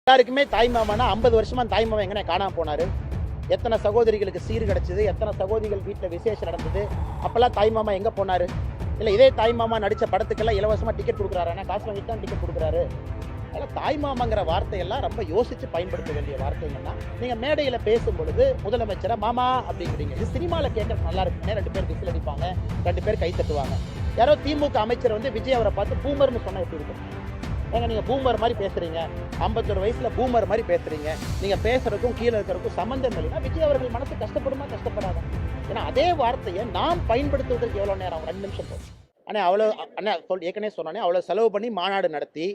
எல்லாருக்குமே தாய் மாமானா 50 வருஷமா தாய் மாமா எங்கனே காணாம போனாரு. எத்தனை சகோதரிகளுக்கு சீர் கிடைச்சது, எத்தனை சகோதரிகள் வீட்டில் விசேஷம் நடந்தது, அப்பெல்லாம் தாய் மாமா எங்க போனாரு? இல்லை இதே தாய் மாமா நடித்த படத்துக்கெல்லாம் இலவசமாக டிக்கெட் கொடுக்குறாரு, ஆனால் காசு வாங்கிட்டு தான் டிக்கெட் கொடுக்குறாரு. அதனால் தாய் மாமாங்கிற வார்த்தையெல்லாம் ரொம்ப யோசித்து பயன்படுத்த வேண்டிய வார்த்தைங்கன்னா, நீங்கள் மேடையில் பேசும் பொழுது முதலமைச்சரை மாமா அப்படிங்கிறீங்க. இது சினிமாவில் கேட்க நல்லா இருக்குங்க. 2 பேர் விசில் அடிப்பாங்க, 2 பேர் கை தட்டுவாங்க. யாரோ திமுக அமைச்சர் வந்து விஜய் அவரை பார்த்து பூமர்னு சொன்னால் எப்படி இருக்கும்? ஏங்க நீங்கள் பூமர் மாதிரி பேசுகிறீங்க, 51 வயசில் பூமர் மாதிரி பேசுகிறீங்க, நீங்கள் பேசுகிறதுக்கும் கீழே இருக்கிறதுக்கும் சம்மந்தம் இல்லைன்னா விஜய் அவர்கள் மனசு கஷ்டப்படுமா கஷ்டப்படாத? ஏன்னா அதே வார்த்தையை நாம் பயன்படுத்துவதற்கு எவ்வளோ நேரம்? 2 நிமிஷம் போதும். ஆனால் அவ்வளோ ஏற்கனவே சொன்னானே அவ்வளோ செலவு பண்ணி மாநாடு நடத்தி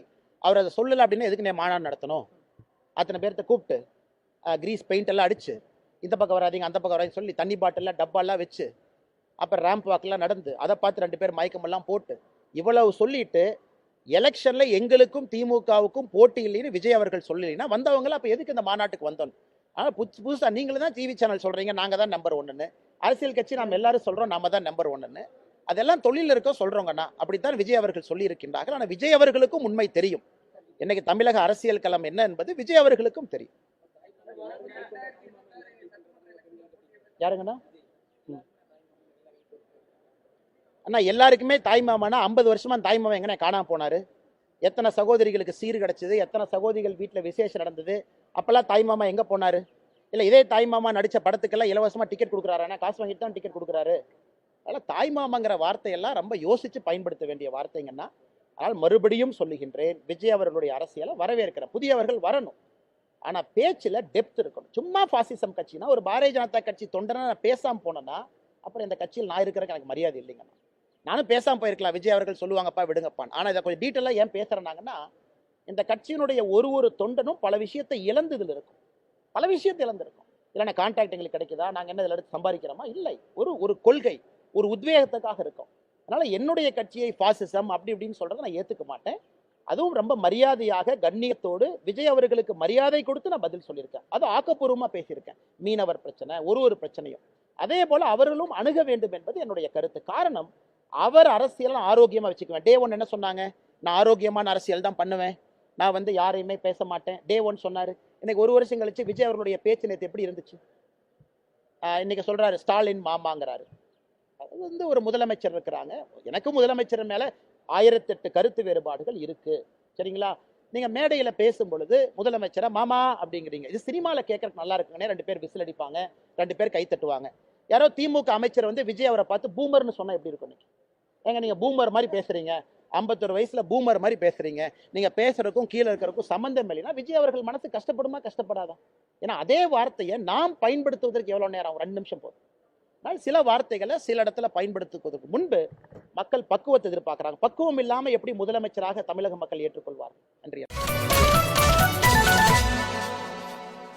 அவர் அதை சொல்லலை அப்படின்னா எதுக்கு மாநாடு நடத்தணும்? அத்தனை பேர்த்த கூப்பிட்டு கிரீஸ் பெயிண்ட் எல்லாம் அடிச்சு இந்த பக்கம் வராதிங்க அந்த பக்கம் வராதிங்க சொல்லி தண்ணி பாட்டிலாம் டப்பாலாம் வச்சு அப்புறம் ரேம்ப் வாக்கெல்லாம் நடந்து அதை பார்த்து 2 பேர் மயக்கமெல்லாம் போட்டு இவ்வளவு சொல்லிட்டு எலெக்ஷன்ல எங்களுக்கும் திமுகவுக்கும் போட்டி இல்லைன்னு விஜய் அவர்கள் சொல்லலைன்னா வந்தவங்கள அப்போ எதுக்கு இந்த மாநாட்டுக்கு வந்தோம்? ஆனால் புதுசாக நீங்களும் தான் டிவி சேனல் சொல்றீங்க நாங்கள் தான் நம்பர் 1ன்னு, அரசியல் கட்சி நாம் எல்லாரும் சொல்றோம் நாம தான் நம்பர் 1ன்னு. அதெல்லாம் தொழில் இருக்க சொல்றோங்கண்ணா, அப்படித்தான் விஜய் அவர்கள் சொல்லி இருக்கின்றார்கள். ஆனால் விஜய் அவர்களுக்கும் உண்மை தெரியும். இன்னைக்கு தமிழக அரசியல் களம் என்ன என்பது விஜய் அவர்களுக்கும் தெரியும். யாருங்கண்ணா? அண்ணா எல்லாருக்குமே தாய் மாமானா 50 வருஷமா தாய் மாமா எங்கனே காணாம போனாரு. எத்தனை சகோதரிகளுக்கு சீர் கிடைச்சது, எத்தனை சகோதரிகள் வீட்டில் விசேஷம் நடந்தது, அப்பெல்லாம் தாய் மாமா எங்க போனாரு? இல்லை இதே தாய் மாமா நடித்த படத்துக்கெல்லாம் இலவசமாக டிக்கெட் கொடுக்குறாரு, ஆனால் காசு வாங்கிட்டு தான் டிக்கெட் கொடுக்குறாரு. அதனால் தாய் மாமாங்கிற வார்த்தையெல்லாம் ரொம்ப யோசித்து பயன்படுத்த வேண்டிய வார்த்தைங்கன்னா, அதனால் மறுபடியும் சொல்லுகின்றேன், விஜய் அவர்களுடைய அரசியலை வரவேற்கிறேன். புதியவர்கள் வரணும், ஆனால் பேச்சில் டெப்த் இருக்கணும். சும்மா பாசிசம் கட்சினா ஒரு பாரதிய ஜனதா கட்சி தொண்டனா நான் பேசாமல் போனேன்னா அப்புறம் இந்த கட்சியில் நான் இருக்கிறதுக்கு எனக்கு மரியாதை இல்லைங்கண்ணா. நானும் பேசாமல் போயிருக்கலாம், விஜய் அவர்கள் சொல்லுவாங்கப்பா விடுங்கப்பான். ஆனால் இதை கொஞ்சம் டீட்டெயிலாக ஏன் பேசுகிறேன்னாங்கன்னா, இந்த கட்சியினுடைய ஒரு தொண்டனும் பல விஷயத்தை இழந்ததில் இருக்கும், பல விஷயத்தை இழந்திருக்கும். இல்லைன்னா கான்டாக்ட் எங்களுக்கு கிடைக்குதா, நாங்கள் என்ன இதில் எடுத்து சம்பாதிக்கிறோமா? இல்லை, ஒரு கொள்கை, ஒரு உத்வேகத்துக்காக இருக்கும். அதனால் என்னுடைய கட்சியை பாசிசம் அப்படி இப்படின்னு சொல்கிறத நான் ஏற்றுக்க மாட்டேன். அதுவும் ரொம்ப மரியாதையாக கண்ணியத்தோடு விஜய் அவர்களுக்கு மரியாதை கொடுத்து நான் பதில் சொல்லியிருக்கேன். அது ஆக்கப்பூர்வமாக பேசியிருக்கேன். மீனவர் பிரச்சனை, ஒரு பிரச்சனையும் அதே போல் அவர்களும் அணுக வேண்டும் என்பது என்னுடைய கருத்து. காரணம், அவர் அரசியல் ஆரோக்கியமாக வச்சுக்குவேன். டே 1 என்ன சொன்னாங்க? நான் ஆரோக்கியமான அரசியல் தான் பண்ணுவேன், நான் வந்து யாரையுமே பேச மாட்டேன். டே 1 சொன்னார். இன்னைக்கு 1 வருஷம் கழிச்சு விஜய் அவர்களுடைய பேச்சு நேற்று எப்படி இருந்துச்சு? இன்னைக்கு சொல்றாரு ஸ்டாலின் மாமாங்கிறாரு. அது வந்து ஒரு முதலமைச்சர் இருக்கிறாங்க. எனக்கும் முதலமைச்சர் மேல 1008 கருத்து வேறுபாடுகள் இருக்கு, சரிங்களா? நீங்க மேடையில பேசும் பொழுது முதலமைச்சரை மாமா அப்படிங்கிறீங்க. இது சினிமாவில் கேட்கறதுக்கு நல்லா இருக்குங்கன்னே 2 பேர் விசில் அடிப்பாங்க, 2 பேர் கை தட்டுவாங்க. யாரோ திமுக அமைச்சர் வந்து விஜய் அவரை பார்த்து பூமர்னு சொன்னா எப்படி இருக்கும்? ஏங்க நீங்க பூமர் மாதிரி பேசுறீங்க, 51 வயசுல பூமர் மாதிரி பேசுறீங்க, நீங்க பேசுறதுக்கும் கீழே இருக்கிறதுக்கும் சம்பந்தம் இல்லைன்னா விஜய் அவர்கள் மனசு கஷ்டப்படுமா கஷ்டப்படாதா? ஏன்னா அதே வார்த்தையை நாம் பயன்படுத்துவதற்கு எவ்வளவு நேரம்? 2 நிமிஷம் போதும். சில வார்த்தைகளை சில இடத்துல பயன்படுத்துவதற்கு முன்பு மக்கள் பக்குவத்தை எதிர்பார்க்கிறாங்க. பக்குவம் இல்லாம எப்படி முதலமைச்சராக தமிழக மக்கள் ஏற்றுக்கொள்வார்கள்? நன்றி.